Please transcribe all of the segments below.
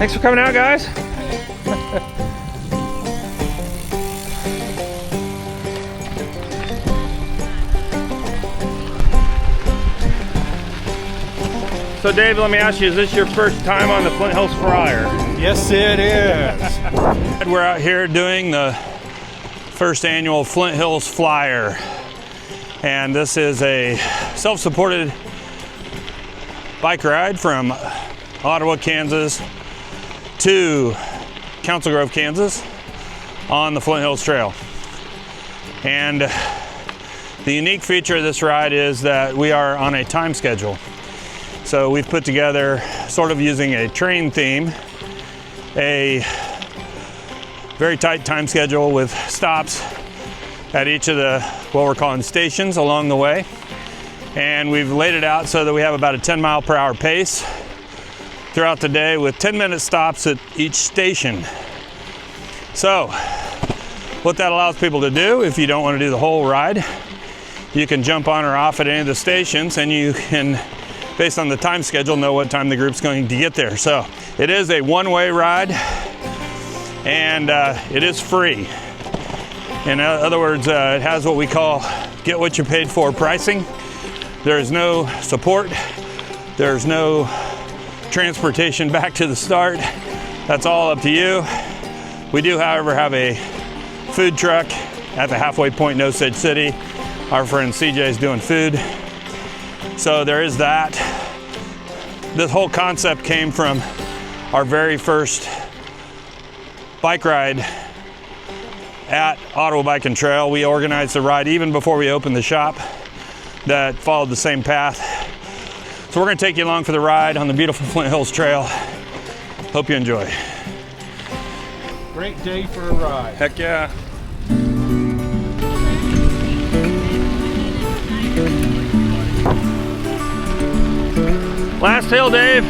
Thanks for coming out, guys. So Dave, let me ask you, is this your first time on the Flint Hills Flyer? Yes, it is. We're out here doing the first annual Flint Hills Flyer. And this is a self-supported bike ride from Ottawa, Kansas to Council Grove, Kansas on the Flint Hills Trail. And the unique feature of this ride is that we are on a time schedule. So we've put together, sort of using a train theme, a very tight time schedule with stops at each of the, what we're calling stations along the way. And we've laid it out so that we have about a 10-mile-per-hour pace throughout the day with 10-minute stops at each station. So what that allows people to do, if you don't want to do the whole ride, you can jump on or off at any of the stations, and you can, based on the time schedule, know what time the group's going to get there. So it is a one-way ride, and it is free. In other words, it has what we call get what you paid for pricing. There is no support. There's no transportation back to the start. That's all up to you. We do, however, have a food truck at the halfway point in Osage City. Our friend CJ is doing food. So there is that. This whole concept came from our very first bike ride at Ottawa Bike and Trail. We organized the ride even before we opened the shop that followed the same path. So we're gonna take you along for the ride on the beautiful Flint Hills Trail. Hope you enjoy. Great day for a ride. Heck yeah. Last hill, Dave.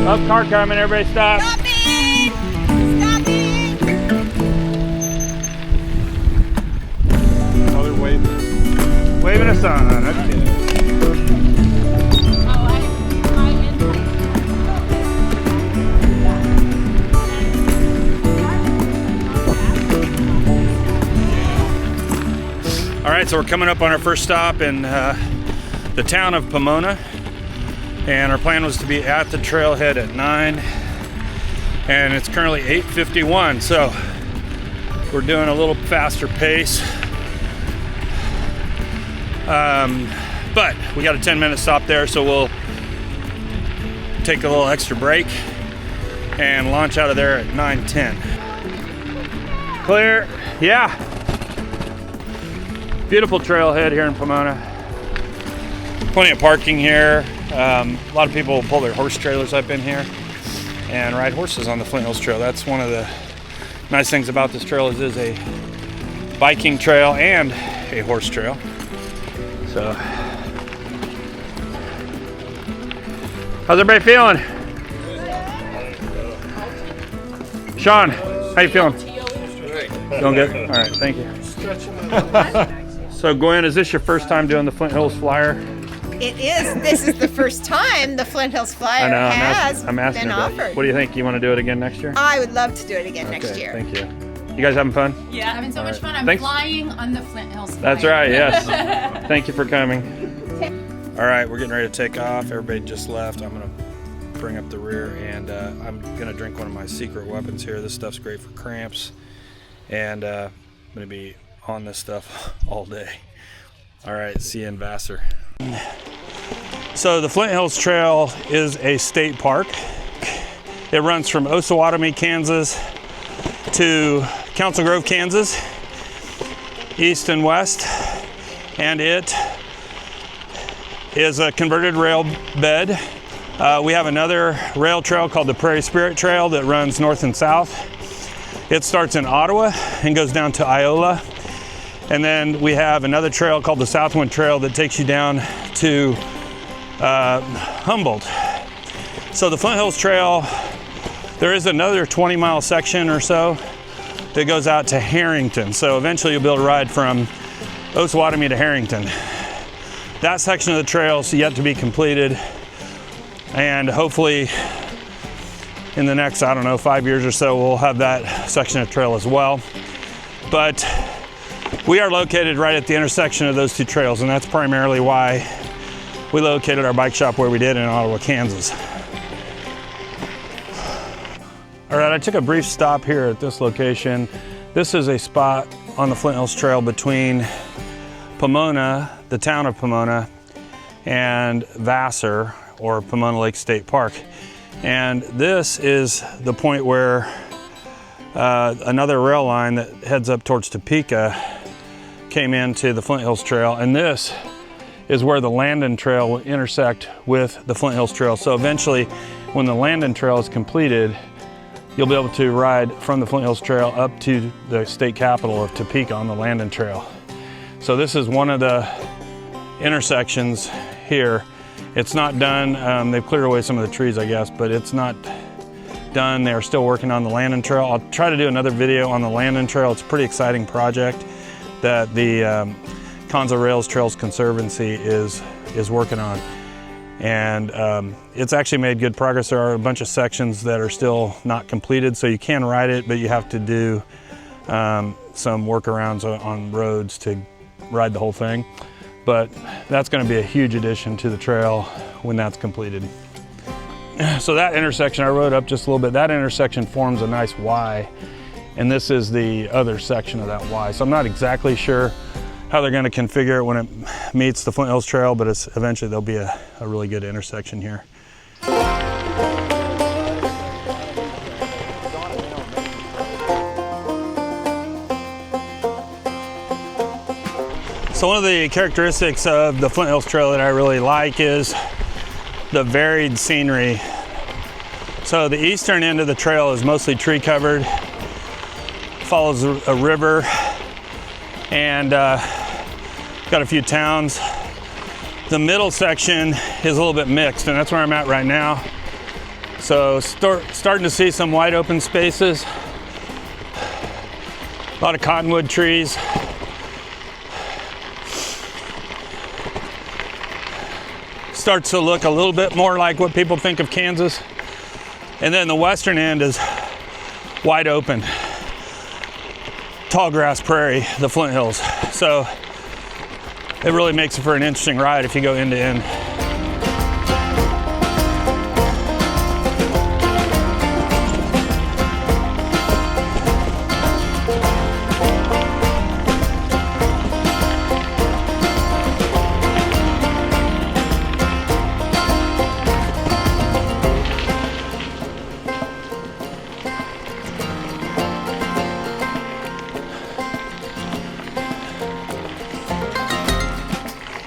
Up, car coming, everybody stop. Stopping! Stopping! Oh, they're waving. Waving us on. Okay. All right, so we're coming up on our first stop in the town of Pomona. And our plan was to be at the trailhead at 9, and it's currently 8:51, so we're doing a little faster pace. But we got a 10-minute stop there, so we'll take a little extra break and launch out of there at 9:10. Clear, yeah. Beautiful trailhead here in Pomona. Plenty of parking here. A lot of people pull their horse trailers up in here and ride horses on the Flint Hills Trail. That's one of the nice things about this trail is it is a biking trail and a horse trail. So, how's everybody feeling? Sean, how you feeling? Feeling good? All right, thank you. So Gwen, is this your first time doing the Flint Hills Flyer? It is. This is the first time the Flint Hills Flyer has I'm asking been her, offered. What do you think? You want to do it again next year? I would love to do it again next year. Thank you. You guys having fun? Yeah, having so much fun. I'm Thanks. flying on the Flint Hills Flyer. That's right, yes. Thank you for coming. All right, we're getting ready to take off. Everybody just left. I'm going to bring up the rear, and I'm going to drink one of my secret weapons here. This stuff's great for cramps, and I'm going to be on this stuff all day. All right, see you in Vassar. So the Flint Hills Trail is a state park, It runs from Osawatomie, Kansas to Council Grove, Kansas, east and west, and it is a converted rail bed. We have another rail trail called the Prairie Spirit Trail that runs north and south. It starts in Ottawa and goes down to Iola. And then we have another trail called the Southwind Trail that takes you down to Humboldt. So the Flint Hills Trail, there is another 20-mile section or so that goes out to Harrington. So eventually you'll be able to ride from Osawatomie to Harrington. That section of the trail is yet to be completed, and hopefully in the next, I don't know, 5 years or so, we'll have that section of trail as well. But we are located right at the intersection of those two trails, and that's primarily why we located our bike shop where we did in Ottawa, Kansas. All right, I took a brief stop here at this location. This is a spot on the Flint Hills Trail between Pomona, the town of Pomona, and Vassar, or Pomona Lake State Park. And this is the point where another rail line that heads up towards Topeka came into the Flint Hills Trail, and this is where the Landon Trail will intersect with the Flint Hills Trail. So eventually, when the Landon Trail is completed, you'll be able to ride from the Flint Hills Trail up to the state capital of Topeka on the Landon Trail. So this is one of the intersections here. It's not done. They've cleared away some of the trees, I guess, but it's not done. They're still working on the Landon Trail. I'll try to do another video on the Landon Trail. It's a pretty exciting project that the Konza Rails Trails Conservancy is working on. And it's actually made good progress. There are a bunch of sections that are still not completed, so you can ride it, but you have to do some workarounds on roads to ride the whole thing. But that's going to be a huge addition to the trail when that's completed. So that intersection, I rode up just a little bit, that intersection forms a nice Y, and this is the other section of that Y. So I'm not exactly sure how they're going to configure it when it meets the Flint Hills Trail, but eventually there'll be a really good intersection here. So one of the characteristics of the Flint Hills Trail that I really like is the varied scenery. So the eastern end of the trail is mostly tree covered, follows a river, and got a few towns. The middle section is a little bit mixed, and that's where I'm at right now. So starting to see some wide open spaces, a lot of cottonwood trees. Starts to look a little bit more like what people think of Kansas. And then the western end is wide open. Tall grass prairie, the Flint Hills. So it really makes it for an interesting ride if you go end to end.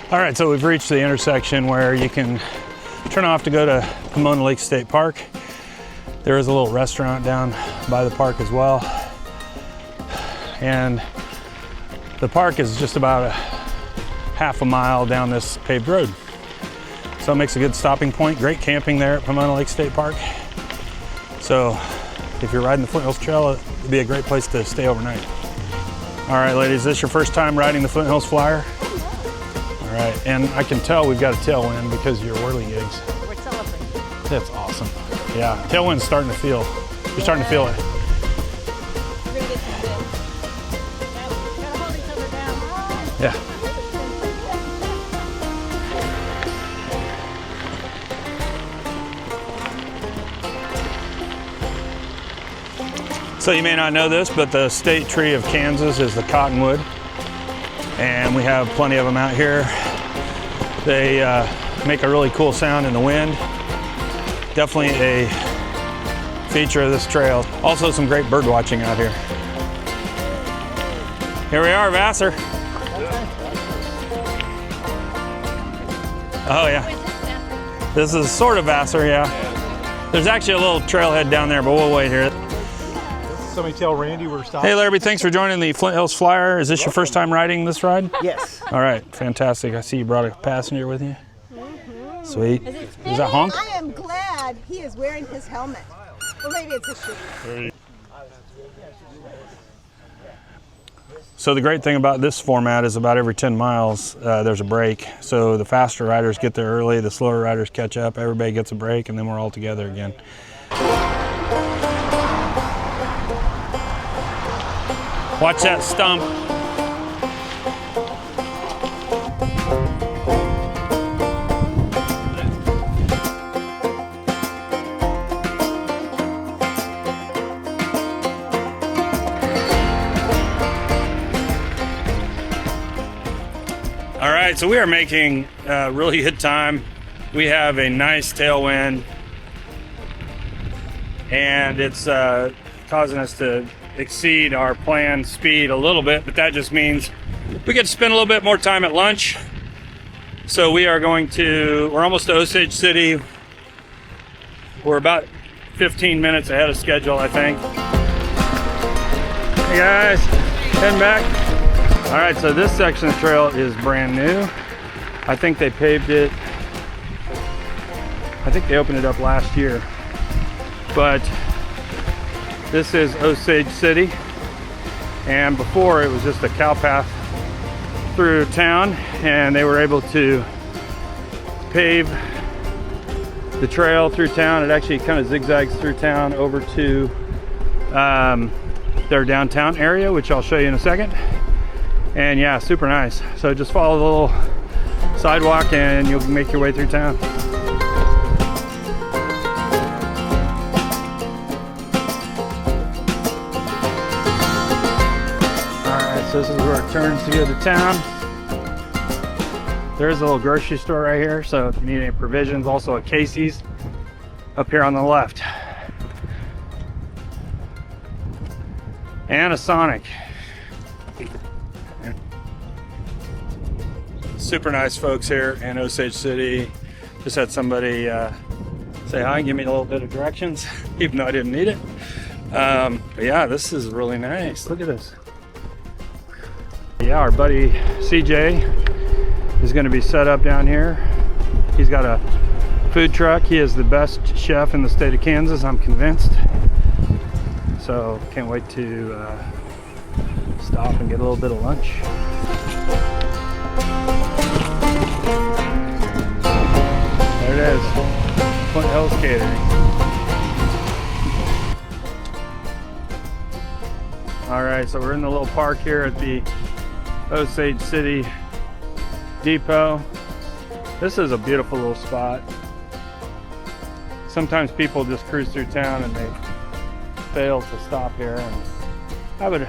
All right, so we've reached the intersection where you can turn off to go to Pomona Lake State Park. There is a little restaurant down by the park as well. And the park is just about a half a mile down this paved road. So it makes a good stopping point. Great camping there at Pomona Lake State Park. So if you're riding the Flint Hills Trail, it'd be a great place to stay overnight. All right, ladies, is this your first time riding the Flint Hills Flyer? All right, and I can tell we've got a tailwind because of your whirly gigs. We're celebrating. That's awesome. Yeah, tailwind's starting to feel. You're starting to feel it. We're gonna get some good. Gotta hold each other down. Yeah. So you may not know this, but the state tree of Kansas is the cottonwood. And we have plenty of them out here. They make a really cool sound in the wind. Definitely a feature of this trail. Also some great bird watching out here. Here we are, Vassar. Oh yeah. This is sort of Vassar, yeah. There's actually a little trailhead down there, but we'll wait here. Somebody tell Randy we're stopping. Hey Larry, thanks for joining the Flint Hills Flyer. Is this your first time riding this ride? Yes. All right, fantastic. I see you brought a passenger with you. Sweet. Is that Honk? I am glad he is wearing his helmet. Or maybe it's his shoe. So the great thing about this format is about every 10 miles, there's a break. So the faster riders get there early, the slower riders catch up, everybody gets a break, and then we're all together again. Watch that stump. All right, so we are making really good time. We have a nice tailwind, and it's causing us to exceed our planned speed a little bit, but that just means we get to spend a little bit more time at lunch. So we're almost to Osage City. We're about 15 minutes ahead of schedule, I think. Hey guys, heading back. All right, so this section of the trail is brand new. I think they paved it, I think they opened it up last year. But this is Osage City, and before it was just a cow path through town, and they were able to pave the trail through town. It actually kind of zigzags through town over to their downtown area, which I'll show you in a second. And yeah, super nice. So just follow the little sidewalk and you'll make your way through town. So this is where it turns to go to town. There's a little grocery store right here, so if you need any provisions, also a Casey's up here on the left. And a Sonic. Super nice folks here in Osage City. Just had somebody say hi, give me a little bit of directions, even though I didn't need it. But yeah, this is really nice. Look at this. Yeah, our buddy CJ is going to be set up down here. He's got a food truck. He is the best chef in the state of Kansas, I'm convinced. So can't wait to stop and get a little bit of lunch. There it is, Flint Hills Catering. All right, so we're in the little park here at the Osage City Depot. This is a beautiful little spot. Sometimes people just cruise through town and they fail to stop here, and I would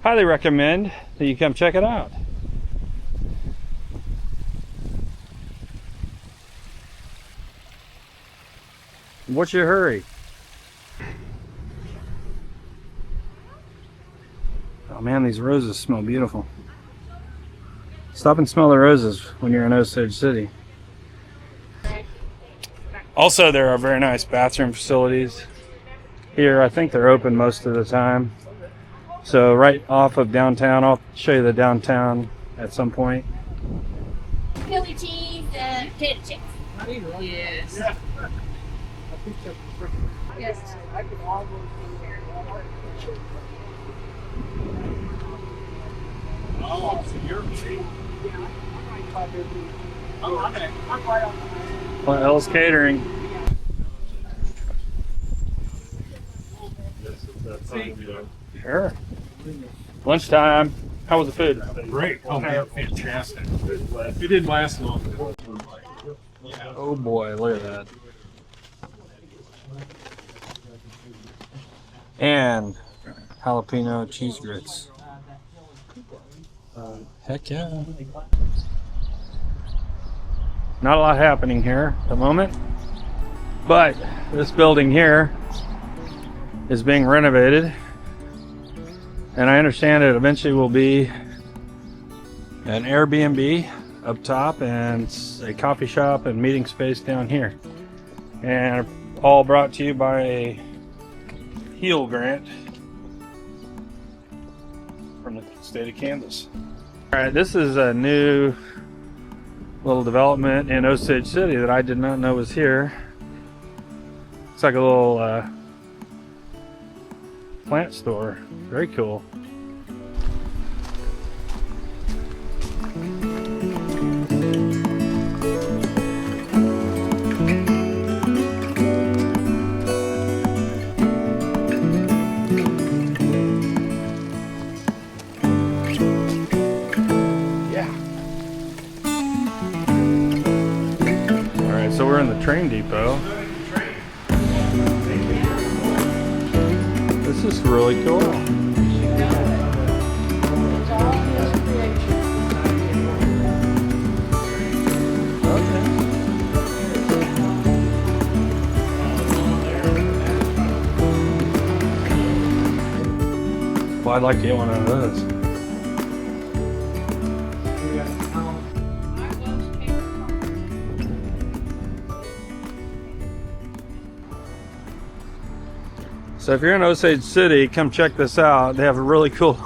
highly recommend that you come check it out. What's your hurry? Oh man, these roses smell beautiful. Stop and smell the roses when you're in Osage City. Also, there are very nice bathroom facilities here. I think they're open most of the time. So right off of downtown, I'll show you the downtown at some point. Philly cheese and potato chips. Yes. Yes. Flint Hills Catering. Sure. Lunchtime. How was the food? Great. Oh man, fantastic. It didn't last long. Oh boy, look at that. And jalapeno cheese grits. Heck yeah. Not a lot happening here at the moment, but this building here is being renovated, and I understand it eventually will be an Airbnb up top and a coffee shop and meeting space down here, and all brought to you by a HEAL grant from the state of Kansas. All right, this is a new little development in Osage City that I did not know was here. It's like a little plant store. Very cool. So we're in the train depot. This is really cool. Okay. Well, I'd like to get one of those. So if you're in Osage City, come check this out. They have a really cool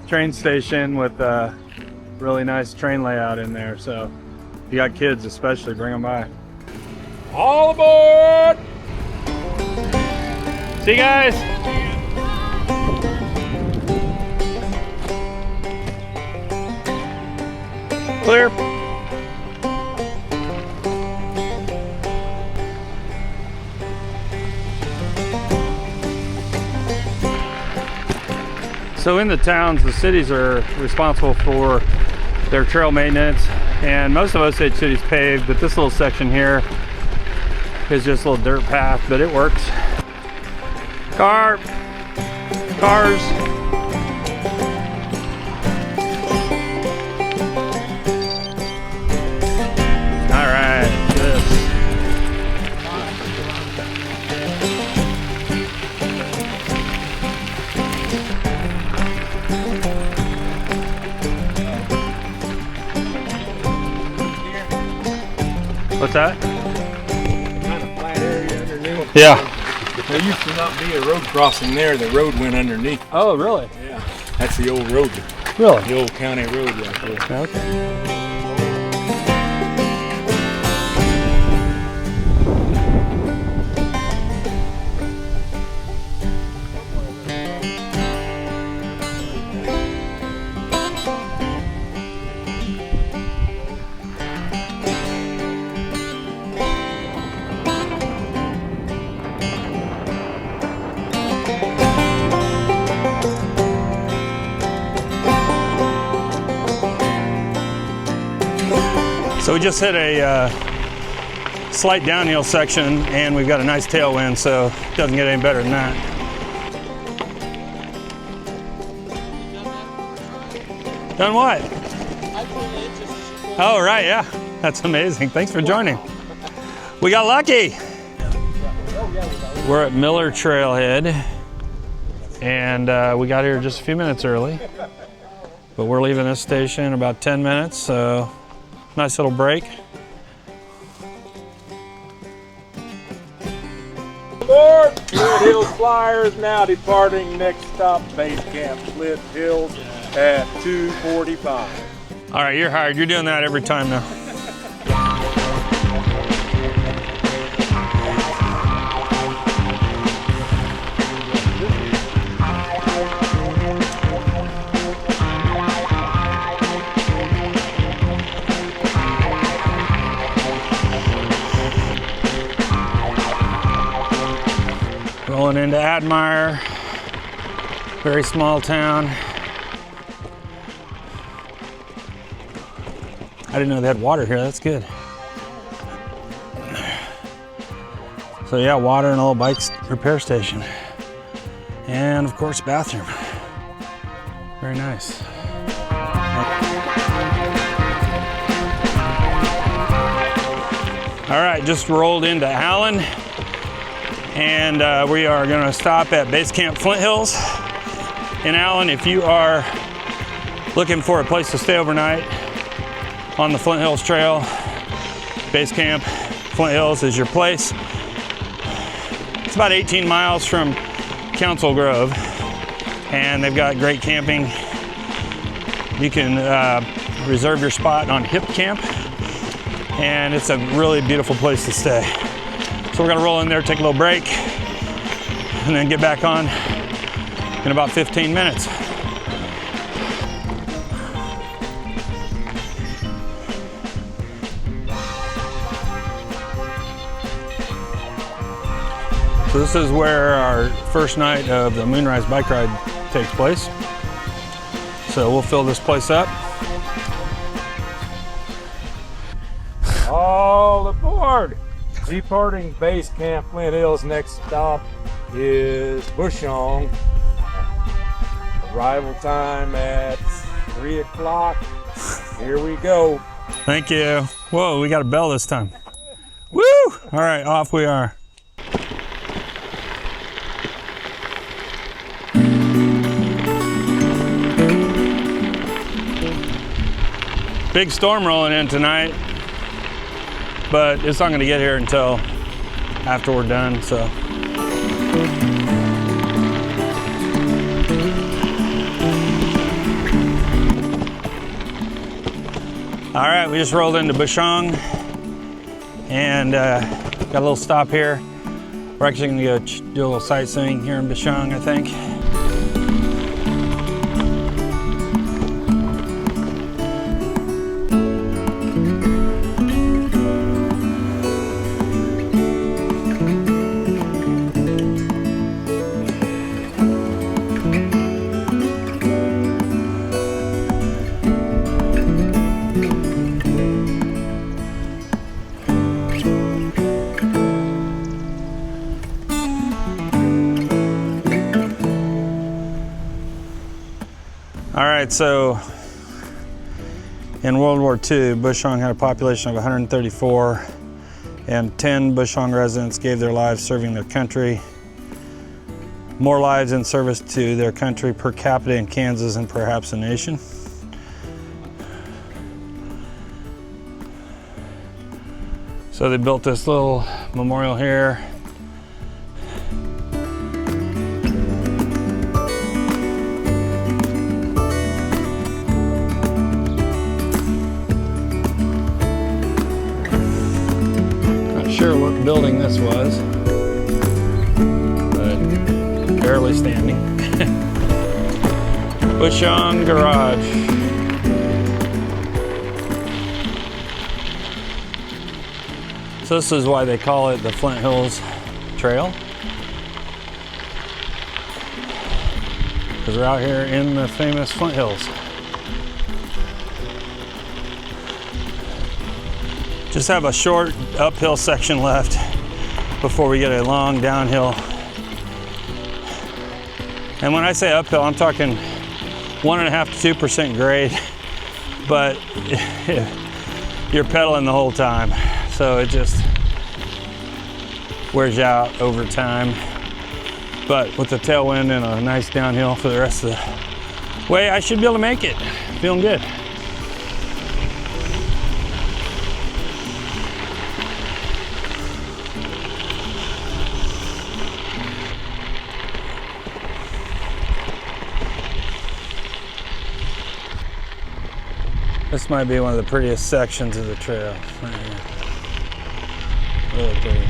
train station with a really nice train layout in there. So if you got kids especially, bring them by. All aboard! See you guys! Clear. So in the towns, the cities are responsible for their trail maintenance, and most of Osage City is paved, but this little section here is just a little dirt path, but it works. Cars. All right, this. What's that? Kind of flat area underneath. Yeah. There used to not be a road crossing there. The road went underneath. Oh, really? Yeah. That's the old road. Really? The old county road right there. Okay. So we just hit a slight downhill section, and we've got a nice tailwind, so it doesn't get any better than that. Done what? Oh, right, yeah. That's amazing. Thanks for joining. We got lucky. We're at Miller Trailhead, and we got here just a few minutes early, but we're leaving this station in about 10 minutes, so nice little break. Aboard! Flint Hills Flyer is now departing. Next stop, base camp, Flint Hills at 2:45. All right, you're hired. You're doing that every time now. Rolling into Admire, very small town. I didn't know they had water here, that's good. So yeah, water and a little bike repair station. And of course, bathroom. Very nice. All right, just rolled into Allen. And we are going to stop at Base Camp Flint Hills in Allen. If you are looking for a place to stay overnight on the Flint Hills Trail, Base Camp Flint Hills is your place. It's about 18 miles from Council Grove, and they've got great camping. You can reserve your spot on Hip Camp, and it's a really beautiful place to stay. So we're gonna roll in there, take a little break, and then get back on in about 15 minutes. So this is where our first night of the Moonrise bike ride takes place. So we'll fill this place up. All aboard! Departing Base Camp Flint Hills, next stop is Bushong. Arrival time at 3 o'clock. Here we go. Thank you. Whoa, we got a bell this time. Woo! All right, off we are. Big storm rolling in tonight, but it's not going to get here until after we're done, so. All right, we just rolled into Bushong and got a little stop here. We're actually going to go do a little sightseeing here in Bushong, I think. All right, so in World War II, Bushong had a population of 134, and 10 Bushong residents gave their lives serving their country. More lives in service to their country per capita in Kansas and perhaps the nation. So they built this little memorial here. Sure what building this was, but barely standing. Bushong Garage. So this is why they call it the Flint Hills Trail, because we're out here in the famous Flint Hills. Just have a short uphill section left before we get a long downhill. And when I say uphill, I'm talking 1.5 to 2% grade, but you're pedaling the whole time. So it just wears you out over time. But with the tailwind and a nice downhill for the rest of the way, I should be able to make it. Feeling good. This might be one of the prettiest sections of the trail right here. Really pretty.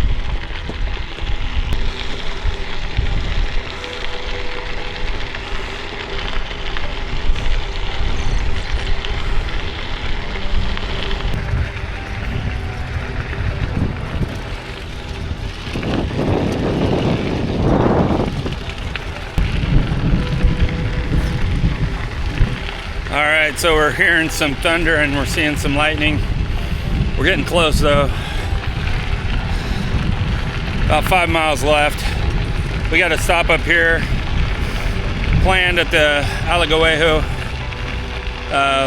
All right, so we're hearing some thunder and we're seeing some lightning. We're getting close though. About 5 miles left. We got a stop up here planned at the Alagoejo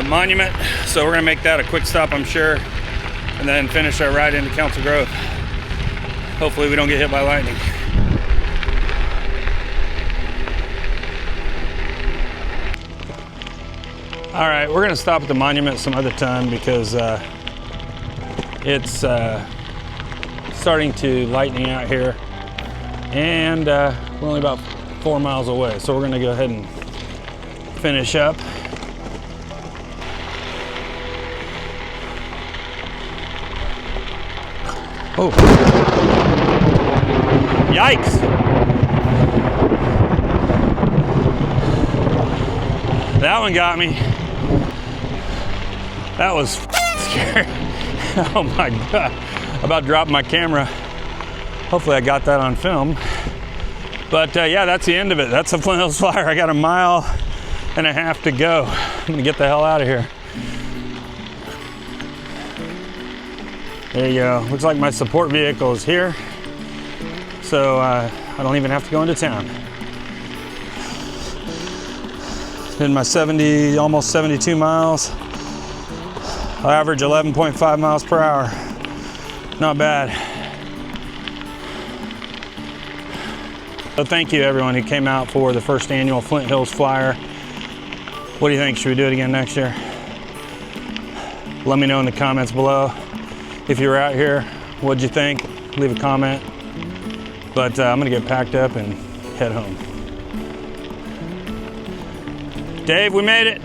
monument. So we're gonna make that a quick stop, I'm sure, and then finish our ride into Council Grove. Hopefully we don't get hit by lightning. All right, we're gonna stop at the monument some other time because it's starting to lightning out here, and we're only about 4 miles away. So we're gonna go ahead and finish up. Oh, yikes. That one got me. That was scary. Oh my God. About dropped my camera. Hopefully I got that on film. But yeah, that's the end of it. That's the Flint Hills Flyer. I got 1.5 miles to go. I'm gonna get the hell out of here. There you go. Looks like my support vehicle is here. So I don't even have to go into town. In my 70, almost 72 miles. I average 11.5 miles per hour. Not bad. So thank you everyone who came out for the first annual Flint Hills Flyer. What do you think? Should we do it again next year? Let me know in the comments below. If you were out here, what'd you think? Leave a comment. But I'm gonna get packed up and head home. Dave, we made it.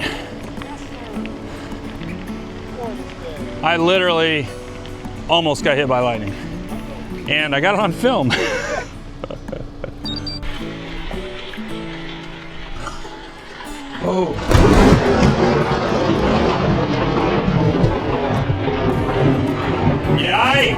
I literally almost got hit by lightning. And I got it on film. Oh. Yikes!